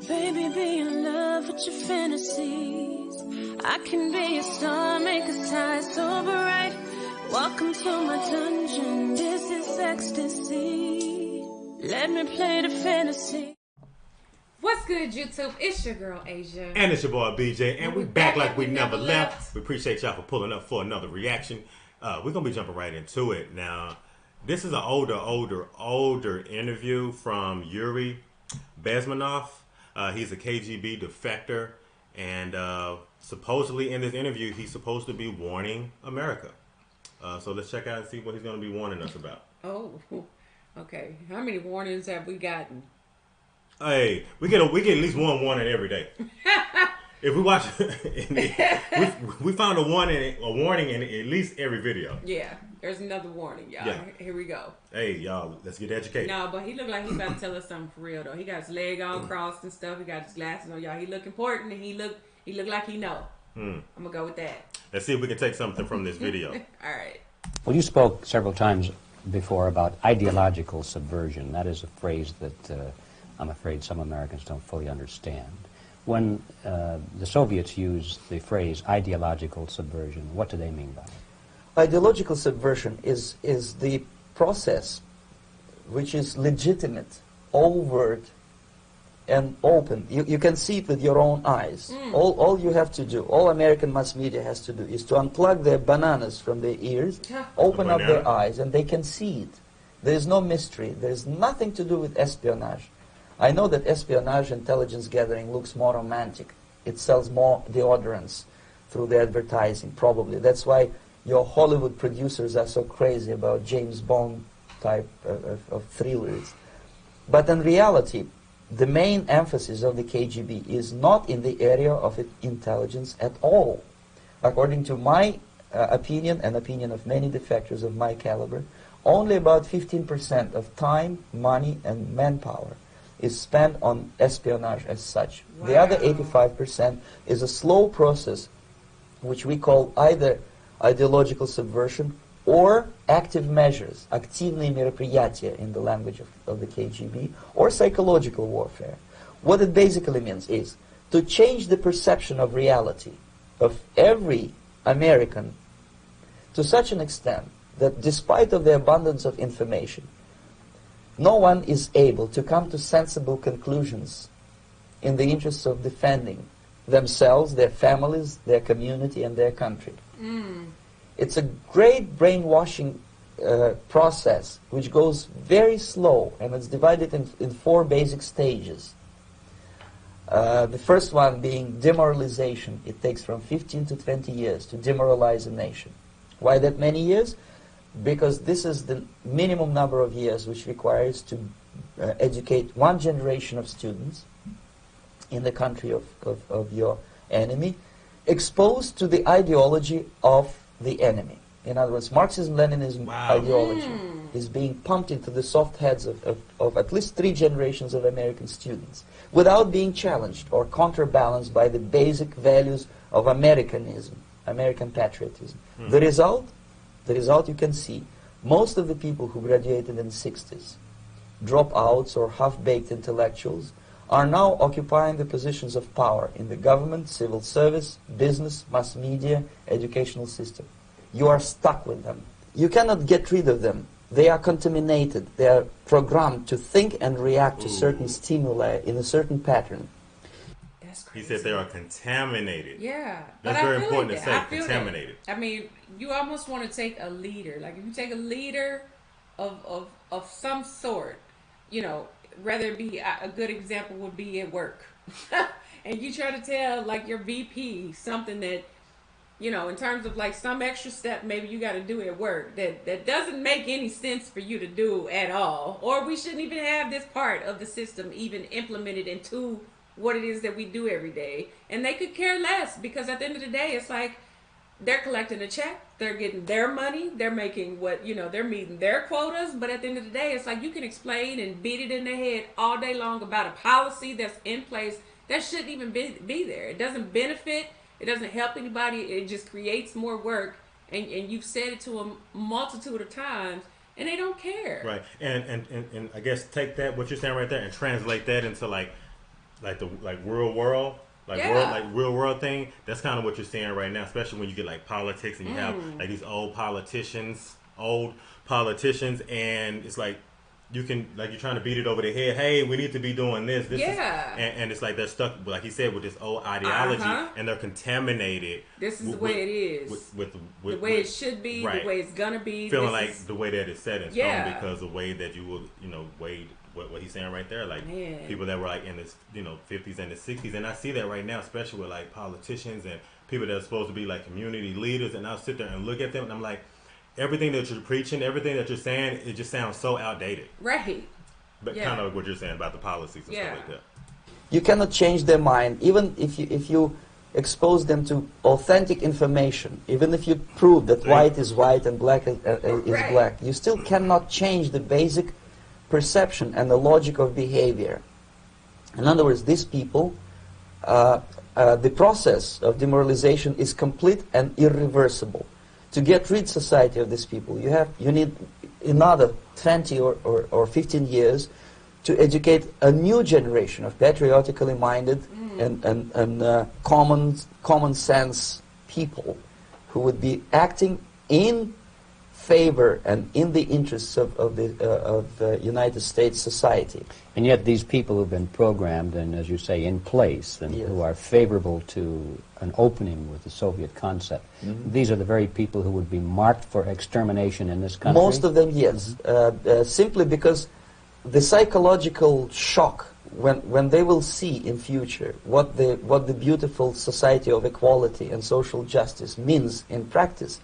Baby, be in love with your fantasies. I can be a star, make us tie so bright. Welcome to my dungeon, this is ecstasy. Let me play the fantasy. What's good, YouTube? It's your girl, Asia. And it's your boy, BJ. And we back like we never left. We appreciate y'all for pulling up for another reaction. We're going to be jumping right into it. Now, this is an older interview from Yuri Bezmenov. He's a KGB defector. And supposedly in this interview, he's supposed to be warning America. So let's check out and see what he's going to be warning us about. Oh, okay. How many warnings have we gotten? Hey, we get at least one warning every day. If we watch, we found a warning in at least every video. Yeah, there's another warning, y'all. Yeah. Here we go. Hey, y'all, let's get educated. No, but he looked like he about to tell us something for real though. He got his leg all crossed and stuff. He got his glasses on, y'all. He look important and he look like he know. I'm gonna go with that. Let's see if we can take something from this video. All right. Well, you spoke several times before about ideological subversion. That is a phrase that I'm afraid some Americans don't fully understand. When the Soviets used the phrase ideological subversion, what do they mean by it? Ideological subversion is the process which is legitimate, overt, and open. You can see it with your own eyes. All you have to do, all American mass media has to do, is to unplug their bananas from their ears, open up their eyes, and they can see it. There is no mystery. There is nothing to do with espionage. I know that espionage intelligence gathering looks more romantic. It sells more deodorants through the advertising, probably. That's why your Hollywood producers are so crazy about James Bond type of thrillers. But in reality, the main emphasis of the KGB is not in the area of intelligence at all. According to my opinion and opinion of many defectors of my caliber, only about 15% of time, money, and manpower is spent on espionage as such. Wow. The other 85% is a slow process which we call either ideological subversion or active measures, активные мероприятия in the language of the KGB, or psychological warfare. What it basically means is to change the perception of reality of every American to such an extent that despite of the abundance of information, no one is able to come to sensible conclusions in the interests of defending themselves, their families, their community, and their country. It's a great brainwashing process which goes very slow, and it's divided in four basic stages. The first one being demoralization. It takes from 15 to 20 years to demoralize a nation. Why that many years? Because this is the minimum number of years which requires to educate one generation of students in the country of your enemy, exposed to the ideology of the enemy. In other words, Marxism-Leninism ideology is being pumped into the soft heads of at least 3 generations of American students without being challenged or counterbalanced by the basic values of Americanism, American patriotism. The result you can see, most of the people who graduated in the 60s, dropouts or half-baked intellectuals, are now occupying the positions of power in the government, civil service, business, mass media, educational system. You are stuck with them. You cannot get rid of them. They are contaminated. They are programmed to think and react to certain stimuli in a certain pattern. He said they are contaminated. Yeah. That's very important to say, contaminated. I mean, you almost want to take a leader. Like if you take a leader of some sort, you know, rather it be a good example would be at work. And you try to tell like your VP something that, you know, in terms of like some extra step maybe you got to do at work that doesn't make any sense for you to do at all. Or we shouldn't even have this part of the system even implemented into what it is that we do every day. And they could care less, because at the end of the day, it's like they're collecting a check, they're getting their money, they're making what, you know, they're meeting their quotas. But at the end of the day, it's like you can explain and beat it in their head all day long about a policy that's in place that shouldn't even be there. It doesn't benefit, it doesn't help anybody, it just creates more work. And you've said it to a multitude of times, and they don't care. Right. And I guess take that, what you're saying right there, and translate that into like like real world. Like Yeah. real world thing, that's kind of what you're seeing right now, especially when you get like politics and you have like these old politicians, and it's like you can like you're trying to beat it over the head. Hey, we need to be doing this. This is, Yeah. and it's like they're stuck, like he said, with this old ideology, and they're contaminated. This is the way it is. With the way it should be, right. the way it's gonna be. Feeling like the way that it's set in stone, Yeah. because the way that you will, way what he's saying right there, like people that were like in this 50s and the 60s, and I see that right now, especially with like politicians and people that are supposed to be like community leaders, and I'll sit there and look at them and I'm like, everything that you're preaching, everything that you're saying, it just sounds so outdated. Right. But kind of what you're saying about the policies and stuff like that. You cannot change their mind, even if you expose them to authentic information, even if you prove that white is white and black is black, you still cannot change the basic perception and the logic of behavior. In other words, these people, the process of demoralization is complete and irreversible. To get rid society of these people, you need another 20 or 15 years to educate a new generation of patriotically minded and common sense people who would be acting in favor and in the interests of the United States society. And yet these people who've been programmed and, as you say, in place, and who are favorable to an opening with the Soviet concept, these are the very people who would be marked for extermination in this country? Most of them, yes. Simply because the psychological shock when they will see in future what the beautiful society of equality and social justice means in practice,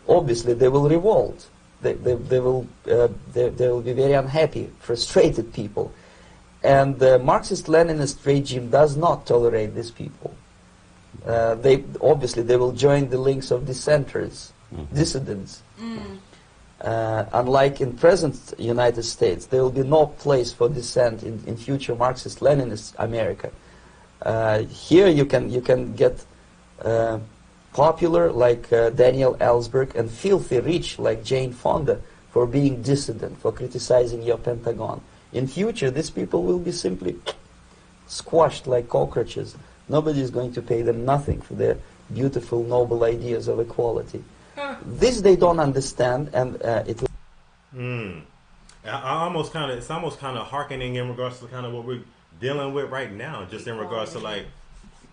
obviously they will revolt. They will be very unhappy, frustrated people, and the Marxist-Leninist regime does not tolerate these people. They will join the links of dissenters, dissidents. Unlike in present United States, there will be no place for dissent in future Marxist-Leninist America. Here you can get popular like Daniel Ellsberg and filthy rich like Jane Fonda for being dissident, for criticizing your Pentagon. In future, these people will be simply squashed like cockroaches. Nobody is going to pay them nothing for their beautiful, noble ideas of equality. This they don't understand, and it will... It's almost kind of hearkening in regards to kind of what we're dealing with right now, just in regards to like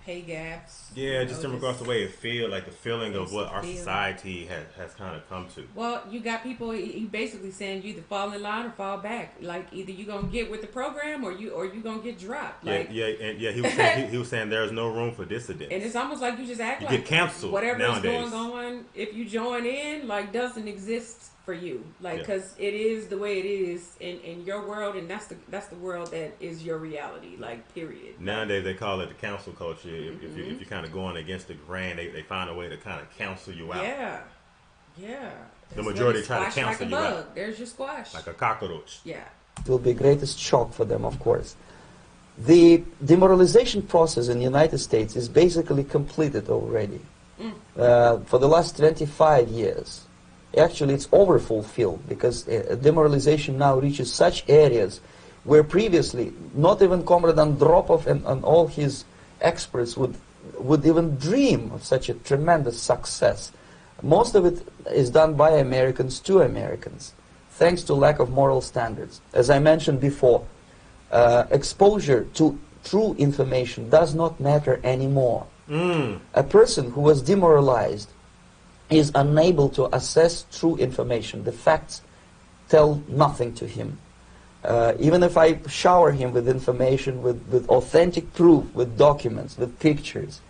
pay gaps. Yeah, just in regards to the way it feels, like the feeling of what our society has kind of come to. Well, you got people. He basically saying you either fall in line or fall back. Like either you gonna get with the program or you gonna get dropped. Like, He was saying there's no room for dissidents. And it's almost like you just act you like get canceled whatever nowadays. is going on. If you join in, like doesn't exist for you, like because it is the way it is in your world, and that's the world that is your reality, like period. Nowadays they call it the council culture. If you're kind of going against the grain, they find a way to kind of cancel you out. Yeah. The majority try to cancel like a you bug. out. There's your squash. Like a cockroach. Yeah. It will be the greatest shock for them, of course. The demoralization process in the United States is basically completed already. For the last 25 years. Actually, it's overfulfilled because demoralization now reaches such areas where previously not even Comrade Andropov and all his experts would even dream of such a tremendous success. Most of it is done by Americans to Americans, thanks to lack of moral standards. As I mentioned before, exposure to true information does not matter anymore. A person who was demoralized is unable to assess true information. The facts tell nothing to him. Even if I shower him with information, with authentic proof, with documents, with pictures,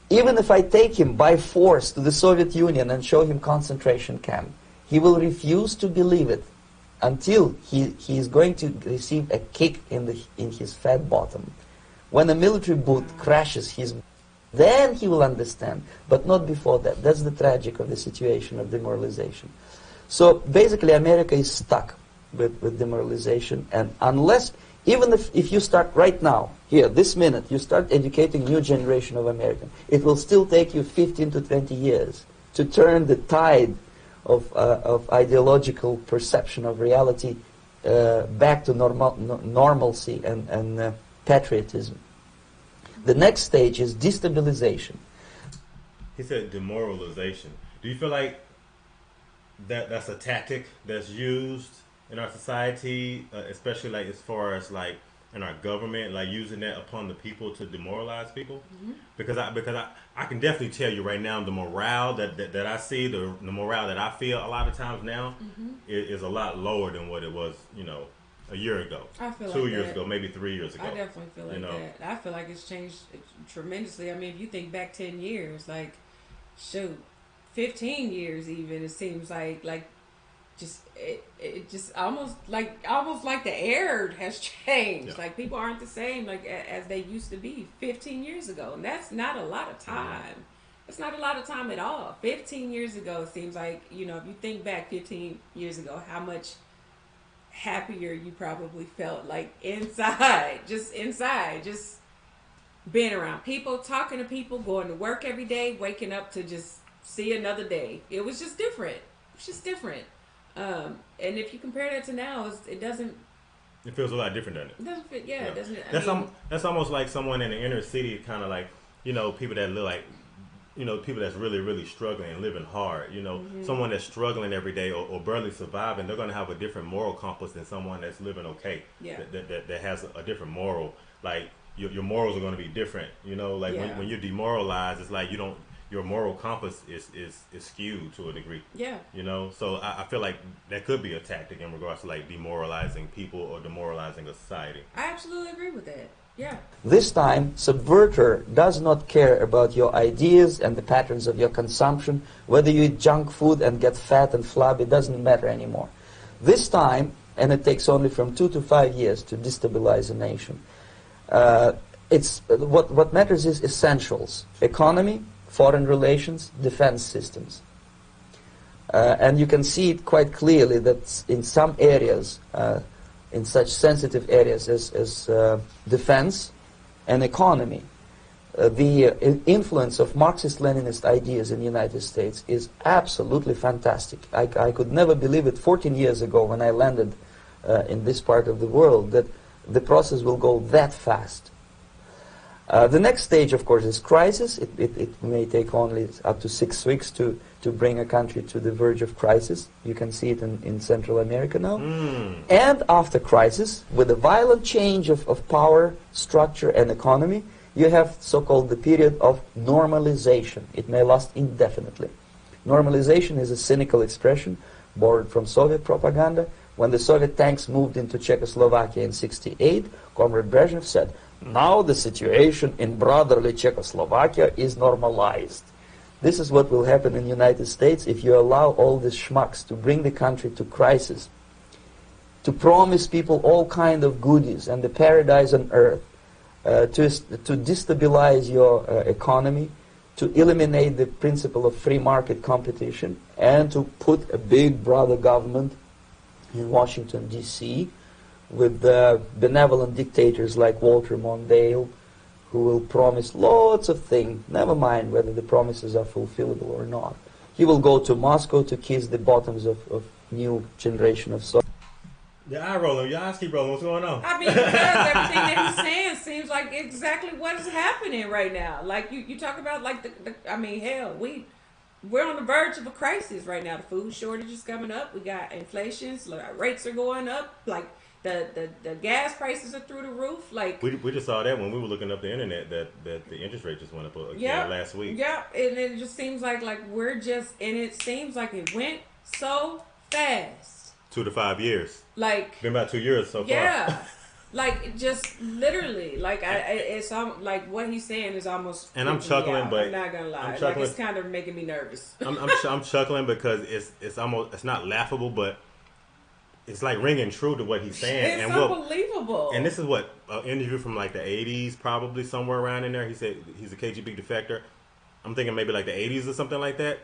even if I take him by force to the Soviet Union and show him concentration camp, he will refuse to believe it until he is going to receive a kick in his fat bottom. When a military boot crashes his, then he will understand, but not before that. That's the tragic of the situation of demoralization. So basically America is stuck with demoralization, and unless, even if you start right now, here, this minute, you start educating new generation of Americans, it will still take you 15 to 20 years to turn the tide of ideological perception of reality back to normalcy and patriotism. The next stage is destabilization. He said demoralization. Do you feel like that's a tactic that's used in our society, especially like as far as like in our government, like using that upon the people to demoralize people? Mm-hmm. Because I can definitely tell you right now, the morale that I see, the morale that I feel a lot of times now is a lot lower than what it was, a year ago, I feel 2 like years that. ago, maybe 3 years ago. I definitely feel like that. I feel like it's changed tremendously. I mean, if you think back 10 years, like, shoot, 15 years even, it seems like just it just almost like the air has changed. Yeah. Like, people aren't the same like as they used to be 15 years ago, and that's not a lot of time. It's not a lot of time at all. 15 years ago, it seems like, if you think back 15 years ago, how much happier you probably felt, like inside, just being around people, talking to people, going to work every day, waking up to just see another day. It was just different. It's just different. And if you compare that to now, it doesn't. It feels a lot different, doesn't it? It doesn't fit. Yeah, it doesn't. That's almost like someone in the inner city, kind of like people that look like people that's really, really struggling and living hard. Someone that's struggling every day or barely surviving, they're going to have a different moral compass than someone that's living okay. Yeah. That has a different moral. Like your morals are going to be different. Like when you're demoralized, it's like your moral compass is skewed to a degree. Yeah. So I feel like that could be a tactic in regards to like demoralizing people or demoralizing a society. I absolutely agree with that. Yeah. This time, subverter does not care about your ideas and the patterns of your consumption. Whether you eat junk food and get fat and flabby, it doesn't matter anymore. This time, and it takes only from 2 to 5 years to destabilize a nation. What matters is essentials: economy, foreign relations, defense systems. And you can see it quite clearly that in some areas, in such sensitive areas as defense and economy, the influence of Marxist-Leninist ideas in the United States is absolutely fantastic. I could never believe it 14 years ago when I landed in this part of the world that the process will go that fast. The next stage, of course, is crisis. It may take only up to 6 weeks to bring a country to the verge of crisis. You can see it in Central America now. And after crisis, with a violent change of power, structure, and economy, you have so-called the period of normalization. It may last indefinitely. Normalization is a cynical expression borrowed from Soviet propaganda. When the Soviet tanks moved into Czechoslovakia in '68, Comrade Brezhnev said, "Now the situation in brotherly Czechoslovakia is normalized." This is what will happen in the United States if you allow all these schmucks to bring the country to crisis, to promise people all kind of goodies and the paradise on earth, to destabilize your economy, to eliminate the principle of free market competition, and to put a big brother government in Washington, D.C., with benevolent dictators like Walter Mondale, who will promise lots of things, never mind whether the promises are fulfillable or not. He will go to Moscow to kiss the bottoms of new generation of Soviets. Your eye rolling, your eyes keep rolling. What's going on? I mean, because everything that he's saying seems like exactly what is happening right now. Like you talk about, like hell, we're on the verge of a crisis right now. The food shortage is coming up. We got inflation. So rates are going up. Like the gas prices are through the roof. Like we just saw that when we were looking up the internet that the interest rate just went up again last week. Yeah, and it just seems like it seems like it went so fast. 2 to 5 years. Like been about 2 years so far. Yeah. Like just literally, like it's like what he's saying is almost. And I'm chuckling, but I'm not gonna lie, like it's kind of making me nervous. I'm chuckling because it's not laughable, but it's like ringing true to what he's saying. It's unbelievable. And this is what an interview from like the 80s, probably somewhere around in there. He said he's a KGB defector. I'm thinking maybe like the 80s or something like that.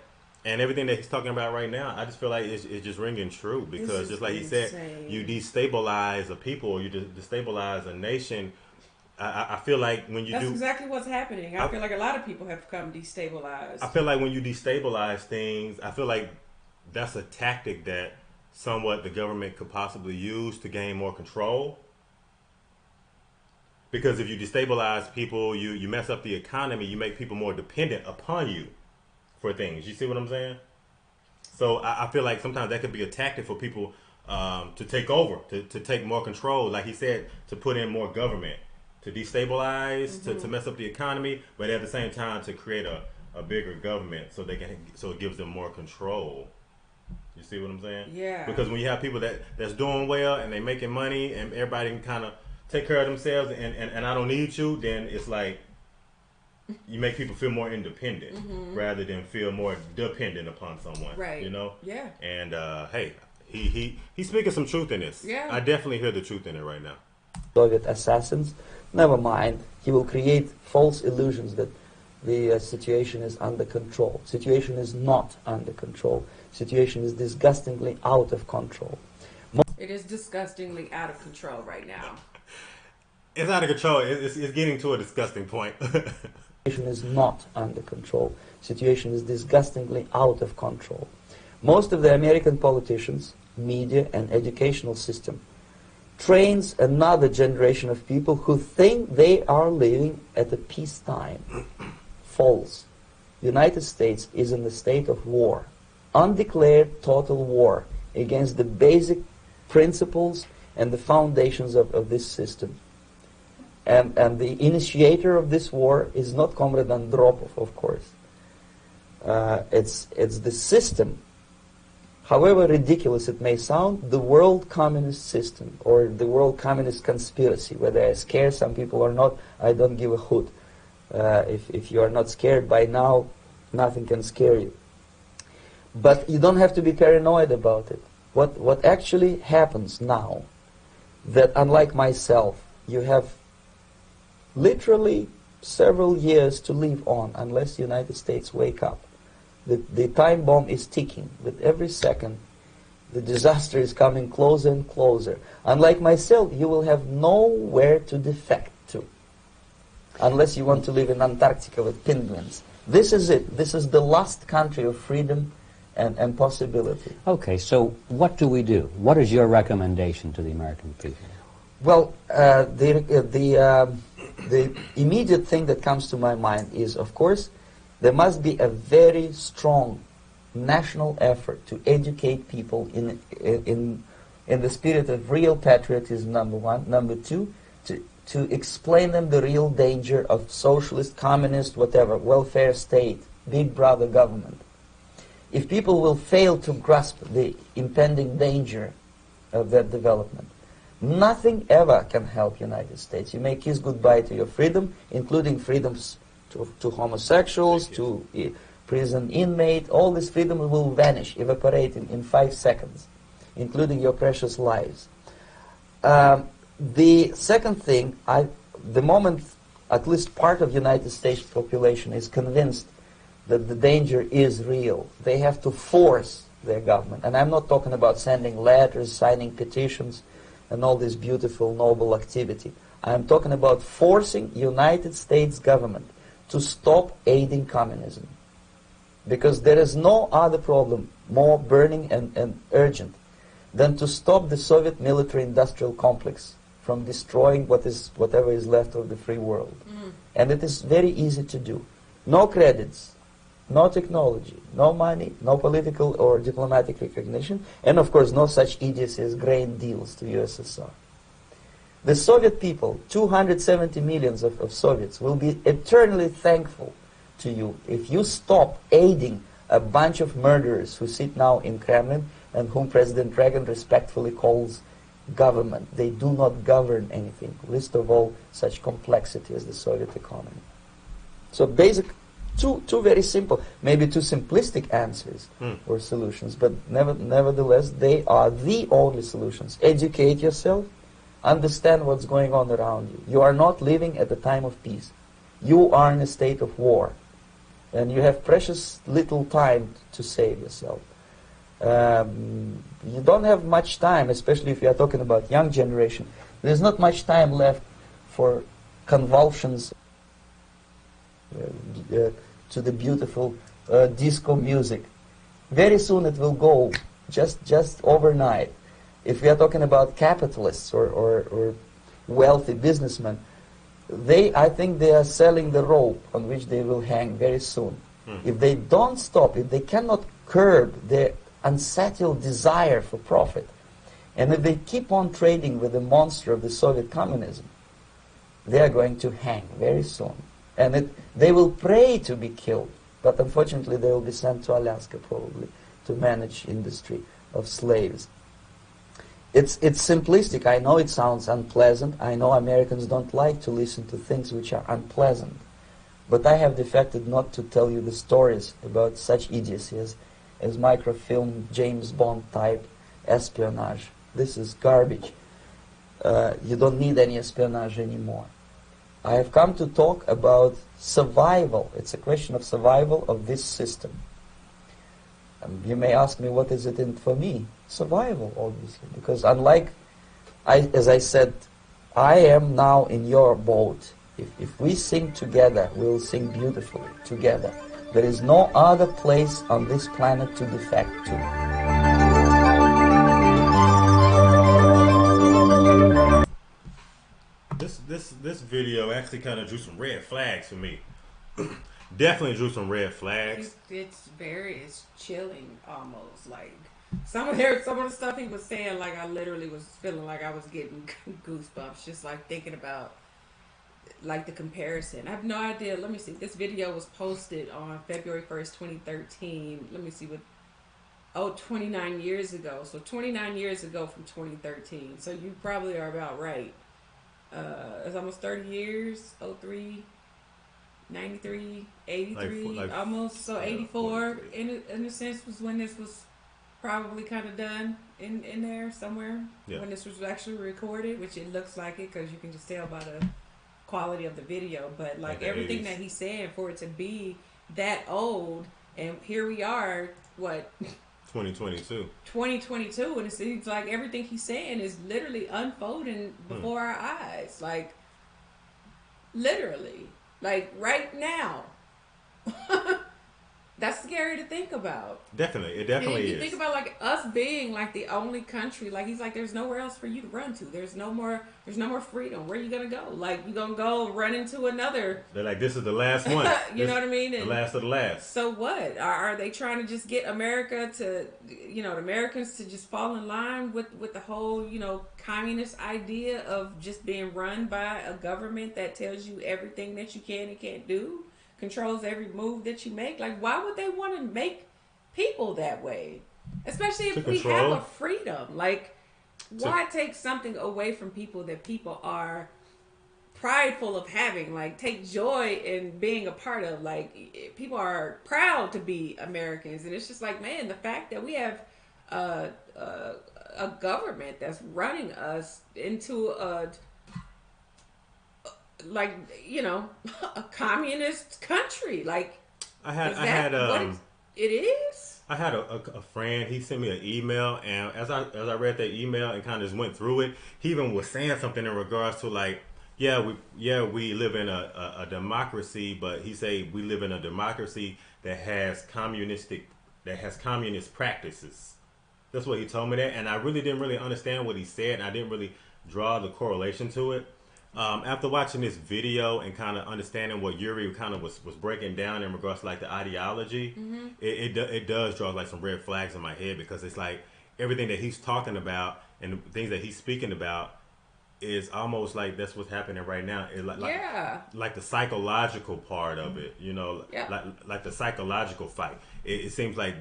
And everything that he's talking about right now, I just feel like it's just ringing true because just like he said, you destabilize a people or you destabilize a nation. I feel like when you That's exactly what's happening. I feel like a lot of people have become destabilized. I feel like when you destabilize things, I feel like that's a tactic that somewhat the government could possibly use to gain more control. Because if you destabilize people, you mess up the economy, you make people more dependent upon you for things. You see what I'm saying? So I feel like sometimes that could be a tactic for people to take over, to take more control. Like he said, to put in more government, to destabilize, to mess up the economy, but at the same time to create a bigger government so it gives them more control. You see what I'm saying? Yeah. Because when you have people that's doing well and they making money and everybody can kind of take care of themselves and I don't need you, then it's like you make people feel more independent rather than feel more dependent upon someone. Right. You know? Yeah. And hey, he's speaking some truth in this. Yeah. I definitely hear the truth in it right now. Soviet assassins, never mind. He will create false illusions that the situation is under control. Situation is not under control. Situation is disgustingly out of control. It is disgustingly out of control right now. It's out of control. It's getting to a disgusting point. Situation is not under control. Situation is disgustingly out of control. Most of the American politicians, media, and educational system trains another generation of people who think they are living at a peacetime. False. United States is in the state of war. Undeclared total war against the basic principles and the foundations of this system. And the initiator of this war is not Comrade Andropov, of course. It's the system. However ridiculous it may sound, the world communist system or the world communist conspiracy, whether I scare some people or not, I don't give a hoot. If you are not scared by now, nothing can scare you. But you don't have to be paranoid about it. What actually happens now, that unlike myself, you have literally several years to live on unless the United States wake up. The time bomb is ticking. With every second, the disaster is coming closer and closer. Unlike myself, you will have nowhere to defect to, unless you want to live in Antarctica with penguins. This is it. This is the last country of freedom and possibility. Okay, so what do we do? What is your recommendation to the American people? Well, the immediate thing that comes to my mind is, of course, there must be a very strong national effort to educate people in the spirit of real patriotism, number one. Number two, to explain them the real danger of socialist, communist, whatever, welfare state, big brother government. If people will fail to grasp the impending danger of that development, nothing ever can help United States. You may kiss goodbye to your freedom, including freedoms to homosexuals, to prison inmate. All this freedom will vanish, evaporate in 5 seconds, including your precious lives. The second thing, the moment at least part of United States population is convinced that the danger is real, they have to force their government. And I'm not talking about sending letters, signing petitions, and all this beautiful, noble activity. I'm talking about forcing United States government to stop aiding communism. Because there is no other problem more burning and urgent than to stop the Soviet military-industrial complex from destroying whatever is left of the free world. And it is very easy to do. No credits, no technology, no money, no political or diplomatic recognition, and of course no such idiocy as grain deals to USSR. The Soviet people, 270 millions of Soviets, will be eternally thankful to you if you stop aiding a bunch of murderers who sit now in Kremlin and whom President Reagan respectfully calls government. They do not govern anything, least of all such complexity as the Soviet economy. So basic, two very simple, maybe too simplistic answers or solutions, but nevertheless they are the only solutions. Educate yourself, understand what's going on around you. You are not living at a time of peace. You are in a state of war, and you have precious little time to save yourself. You don't have much time, especially if you are talking about young generation. There's not much time left for convulsions to the beautiful disco music. Very soon it will go, just overnight. If we are talking about capitalists or wealthy businessmen, I think they are selling the rope on which they will hang very soon. If they don't stop, if they cannot curb their unsettled desire for profit, and if they keep on trading with the monster of the Soviet communism, they are going to hang very soon. And they will pray to be killed, but unfortunately they will be sent to Alaska probably to manage industry of slaves. It's simplistic. I know it sounds unpleasant. I know Americans don't like to listen to things which are unpleasant. But I have defected not to tell you the stories about such idiocy as microfilm, James Bond type espionage. This is garbage. You don't need any espionage anymore. I have come to talk about survival. It's a question of survival of this system. You may ask me, what is it in for me? Survival, obviously. Because unlike, as I said, I am now in your boat. If we sing together, we will sing beautifully together. There is no other place on this planet to defect to. This video actually kind of drew some red flags for me. Definitely drew some red flags. It's chilling almost. Like some of the stuff he was saying, like I literally was feeling like I was getting goosebumps just like thinking about like the comparison. I have no idea. Let me see. This video was posted on February 1st, 2013. Let me see 29 years ago. So 29 years ago from 2013. So you probably are about right. It's almost 30 years. 03, 93, 83, almost. So 84 in a sense was when this was probably kind of done in there somewhere. Yeah. When this was actually recorded, which it looks like it because you can just tell by the quality of the video. But like everything 80s. That he's saying, for it to be that old, and here we are, what? 2022, and it seems like everything he's saying is literally unfolding before our eyes, like literally, like right now. That's scary to think about. Definitely, it definitely is. You think about like us being like the only country, like he's like, there's nowhere else for you to run to. There's no more freedom. Where are you gonna go? Like you gonna go run into another? They're like, this is the last one. You know what I mean? And the last of the last. So what? Are they trying to just get America to, the Americans to just fall in line with the whole, communist idea of just being run by a government that tells you everything that you can and can't do? Controls every move that you make. Like, why would they want to make people that way? Especially if we have a freedom. Like, why take something away from people that people are prideful of having? Like, take joy in being a part of. Like, people are proud to be Americans. And it's just like, man, the fact that we have a government that's running us into a a communist country. Like, I had it is. I had a friend. He sent me an email, and as I read that email and kind of just went through it, he even was saying something in regards to like, we live in a democracy, but he said we live in a democracy that has communist practices. That's what he told me that, and I really didn't really understand what he said, and I didn't really draw the correlation to it. After watching this video and kind of understanding what Yuri kind of was breaking down in regards to like the ideology, it does draw like some red flags in my head, because it's like everything that he's talking about and the things that he's speaking about is almost like that's what's happening right now. It like the psychological part of it, like the psychological fight. It seems like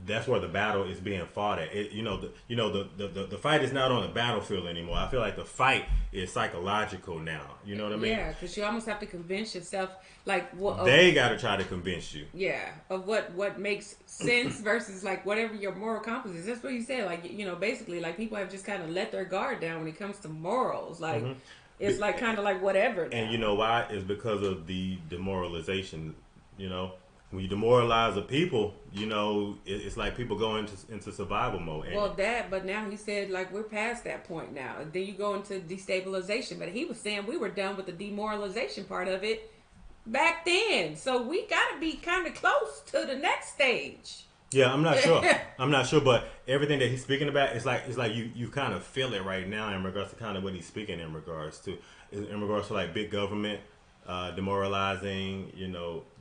that's where the battle is being fought at. The fight is not on the battlefield anymore. I feel like the fight is psychological now. You know what I mean? Yeah, because you almost have to convince yourself, like they got to try to convince you. Yeah, of what makes sense versus like whatever your moral compass is. That's what you said. Like basically, like people have just kind of let their guard down when it comes to morals. Like it's like kind of like whatever. Now. And you know why? It's because of the demoralization. When you demoralize the people, it's like people go into survival mode. But now he said, like, we're past that point now. Then you go into destabilization. But he was saying we were done with the demoralization part of it back then. So we got to be kind of close to the next stage. Yeah, I'm not sure. But everything that he's speaking about, it's like you kind of feel it right now in regards to kind of what he's speaking in regards to. in regards to like big government, demoralizing,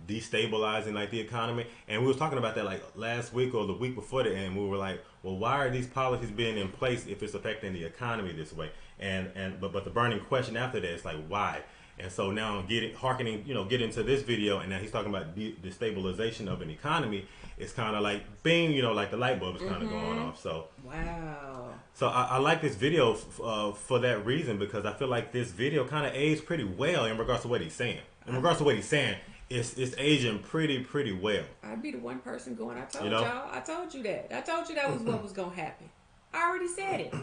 destabilizing like the economy. And we was talking about that like last week or the week before that, and we were like, well, why are these policies being in place if it's affecting the economy this way? But the burning question after that is like, why? And so now get into this video, and now he's talking about destabilization of an economy. It's kind of like bing, like the light bulb is kind of going off. So wow. So I like this video for that reason, because I feel like this video kind of aids pretty well in regards to what he's saying. In regards to what he's saying, it's aging pretty well. I'd be the one person going, I told y'all. I told you that. I told you that was what was going to happen. I already said it.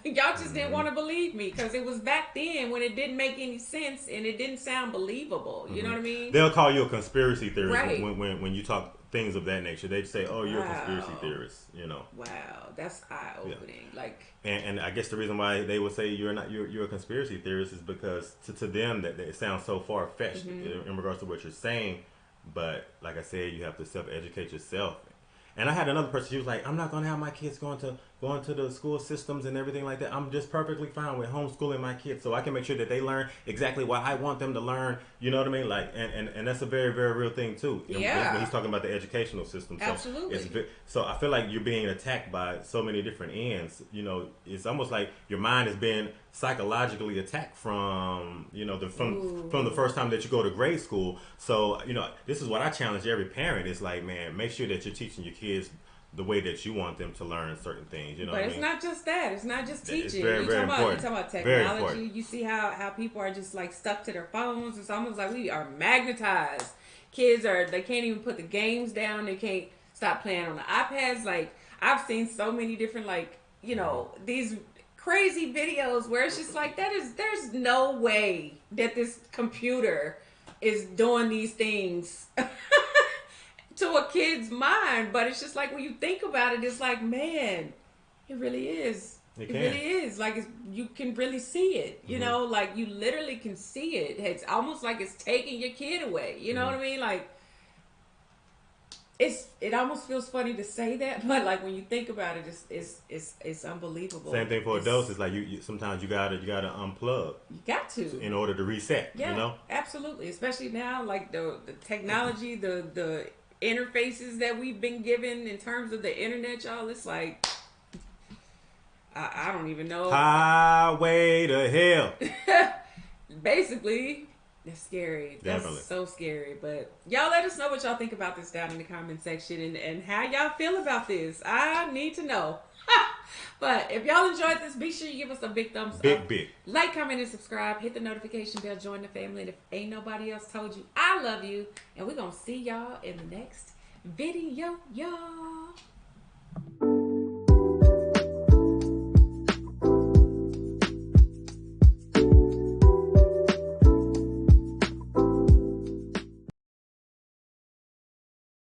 Y'all just didn't want to believe me because it was back then when it didn't make any sense and it didn't sound believable. You know what I mean? They'll call you a conspiracy theorist right. when you talk things of that nature. They'd say, "Oh, you're a conspiracy theorist." Wow, that's eye opening. Yeah. And I guess the reason why they would say you're a conspiracy theorist is because to them that it sounds so far fetched in regards to what you're saying. But like I said, you have to self-educate yourself. And I had another person. She was like, "I'm not gonna have my kids going to the school systems and everything like that. I'm just perfectly fine with homeschooling my kids, so I can make sure that they learn exactly what I want them to learn." You know what I mean? And that's a very, very real thing too. Yeah. When he's talking about the educational system. So absolutely. So I feel like you're being attacked by so many different ends. It's almost like your mind is being psychologically attacked from from the first time that you go to grade school. So this is what I challenge every parent. It's like, man, make sure that you're teaching your kids the way that you want them to learn certain things. But it's not just that. It's not just teaching. It's very, very important. You're talking about technology. You see how people are just like stuck to their phones. It's almost like we are magnetized. Kids they can't even put the games down. They can't stop playing on the iPads. Like, I've seen so many different these crazy videos where it's just like there's no way that this computer is doing these things to a kid's mind. But it's just like when you think about it, it's like, man, it really is. It really is. Like, you can really see it. You know, like you literally can see it. It's almost like it's taking your kid away. You know what I mean? Like, it almost feels funny to say that, but like when you think about it, it's unbelievable. Same thing for adults. It's like you sometimes you gotta unplug. You got to in order to reset. Yeah, absolutely. Especially now, like the technology, the interfaces that we've been given in terms of the internet, y'all. It's like I don't even know. Highway to hell. Basically. That's scary. Definitely. That's so scary. But y'all let us know what y'all think about this down in the comment section and how y'all feel about this. I need to know. But if y'all enjoyed this, be sure you give us a big thumbs up. Big. Like, comment, and subscribe. Hit the notification bell. Join the family. And if ain't nobody else told you, I love you. And we're going to see y'all in the next video, y'all.